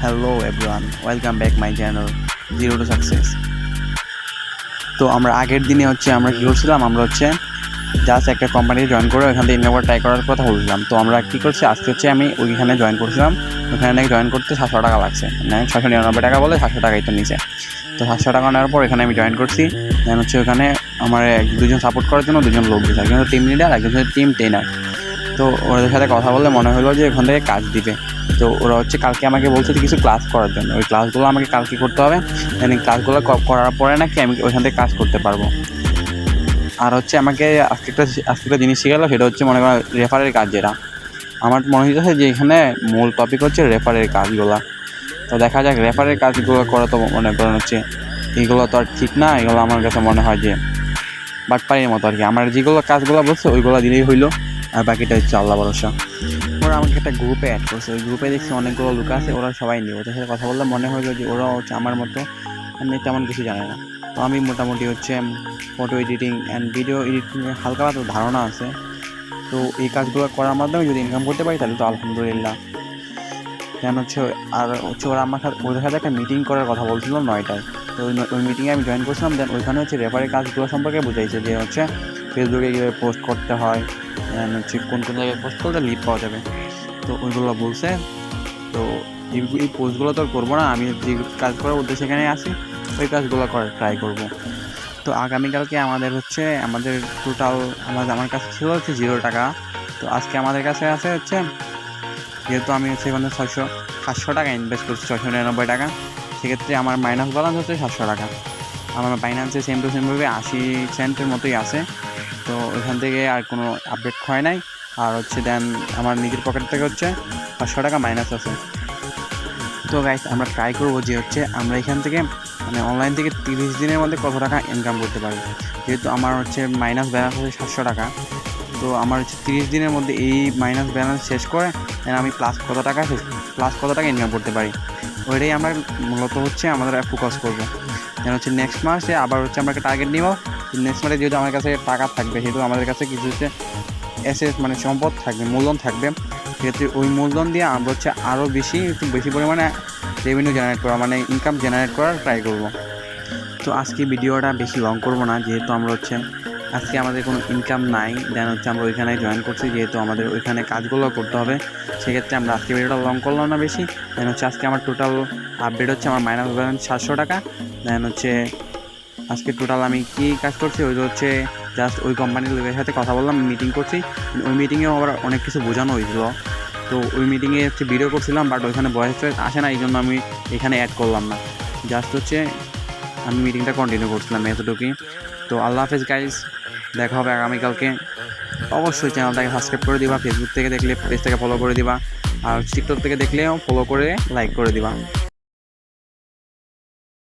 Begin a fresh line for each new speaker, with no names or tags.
Hello everyone, welcome back my channel zero to success. তো আমরা আগের দিনে আমরা কী করছিলাম, আমরা জাস্ট একটা কোম্পানি জয়েন করে ওইখান থেকে ইনকাম ট্রাই করার কথা বলছিলাম। তো আমরা কী করছি, আজকে আমি ওইখানে জয়েন করছিলাম। ওখানে নাকি জয়েন করতে 700 টাকা লাগছে, মানে 699 টাকা বলে 700 টাকাই তো নিচে। তো 700 টাকা নেওয়ার পর এখানে আমি জয়েন করছি। দেন ওখানে আমার দুজন সাপোর্ট করার জন্য দুজন লোক দিয়েছে, একজন টিম লিডার, একজন টিম ট্রেনার। তো ওদের সাথে কথা বললে মনে হলো যে ওখান থেকে কাজ দিবে। তো ওরা কালকে আমাকে বলছে যে কিছু ক্লাস করার জন্য, ওই ক্লাসগুলো আমাকে কালকে করতে হবে। দেন ক্লাসগুলো করার পরে নাকি আমি ওইখান থেকে কাজ করতে পারবো। আর আমাকে আজকে একটা জিনিস শিখালো, সেটা মনে করেন রেফারের কাজ। যেটা আমার মনে হচ্ছে যে এখানে মূল টপিক রেফারের কাজগুলো। তো দেখা যাক, রেফারের কাজগুলো করা তো মনে করেন এইগুলো তো আর ঠিক না। এগুলো আমার কাছে মনে হয় যে বাটপাড়ির মতো আর কি। আমার যেগুলো কাজগুলো বলছে ওইগুলো দিলেই হইলো, আর বাকিটা আল্লাহ ভরসা। ওরা আমাকে একটা গ্রুপে অ্যাড করছে, ওই গ্রুপে দেখছি অনেকগুলো লোক আছে, ওরা সবাই নিয়ে ওদের সাথে কথা বললে মনে হলো যে ওরা আমার মতো তেমন কিছু জানে না। তো আমি মোটামুটি ফটো এডিটিং অ্যান্ড ভিডিও এডিটিংয়ে হালকা পাতলা ধারণা আছে। তো এই কাজগুলো করার মাধ্যমে যদি ইনকাম করতে পারি তাহলে তো আলহামদুলিল্লাহ। কেন আর ওরা আমার সাথে ওদের সাথে একটা মিটিং করার কথা বলছিল 9টায়। তো ওই মিটিংয়ে আমি জয়েন করছিলাম। দেন ওইখানে রেফারের কাজগুলো সম্পর্কে বুঝাইছে যে ফেসবুকে কীভাবে পোস্ট করতে হয়, কোন কোন জায়গায় পোস্ট করলে লিড পাওয়া যাবে। তো ওইগুলো বলছে। তো এই পোস্টগুলো তো করবো না, আমি যে কাজ করার উদ্দেশ্যে সেখানে আসি, ওই কাজগুলো করার ট্রাই করব। তো আগামীকালকে আমাদের টোটাল আমার কাছে ছিল 0 টাকা। তো আজকে আমাদের কাছে আছে যেহেতু আমি এখানে 700 টাকা ইনভেস্ট করছি, 699 টাকা, সেক্ষেত্রে আমার মাইনাস ব্যালেন্স 700 টাকা। আমার বাইন্যান্সে সেম টু সেমভাবে 80 সেন্টের মতোই আছে। তো ওইখান থেকে আর কোনো আপডেট হয় নাই। আর দেন আমার নিজের পকেট থেকে 500 টাকা মাইনাস আছে। তো গাইস, আমরা ট্রাই করবো যে আমরা এখান থেকে অনলাইন থেকে 30 দিনের মধ্যে কত টাকা ইনকাম করতে পারি। যেহেতু আমার মাইনাস ব্যালেন্স আছে 700 টাকা। তো আমার 30 দিনের মধ্যে এই মাইনাস ব্যালেন্স শেষ করে আমি প্লাস কত টাকা ইনকাম করতে পারি, ওইটাই আমরা মূলত আমাদের ফোকাস করবো। যেন নেক্সট মাসে আবার আমরা একটা টার্গেট নিব। নেক্সট মাসে যেহেতু আমার কাছে টাকা থাকবে, সেহেতু আমাদের কাছে কিছু অ্যাসেট সম্পদ থাকবে, মূলধন থাকবে। সেক্ষেত্রে ওই মূলধন দিয়ে আমরা আরও একটু বেশি পরিমাণে রেভিনিউ জেনারেট করা, ইনকাম জেনারেট করার ট্রাই করব। তো আজকে ভিডিওটা বেশি লং করব না, যেহেতু আমরা আজকে আমাদের কোনো ইনকাম নাই। দেন আমরা ওইখানে জয়েন করছি, যেহেতু আমাদের ওইখানে কাজগুলো করতে হবে। সেক্ষেত্রে আমরা আজকে ভিডিওটা লং করলাম না বেশি। দেন আজকে আমার টোটাল আপডেট আমার মাইনাস ব্যালেন্স 700 টাকা। দেন আজকে টোটাল আমি কী কাজ করছি, ওই জাস্ট ওই কোম্পানির লোকের সাথে কথা বললাম, মিটিং করছি। ওই মিটিংয়েও আবার অনেক কিছু বোঝানো হয়েছিল। তো ওই মিটিংয়ে ভিডিও করছিলাম, বাট ওইখানে ভয়েস আসে না, এই জন্য আমি এখানে অ্যাড করলাম না। জাস্ট আমি মিটিংটা কন্টিনিউ করছিলাম এতটুকুই। তো আল্লাহ হাফেজ গাইস, দেখা হবে আগামীকালকে। অবশ্যই চ্যানেলটাকে সাবস্ক্রাইব করে দিবা, ফেসবুক থেকে দেখলে পেজটাকে ফলো করে দিবা, আর টিকটক থেকে দেখলেও ফলো করে লাইক করে দিবা।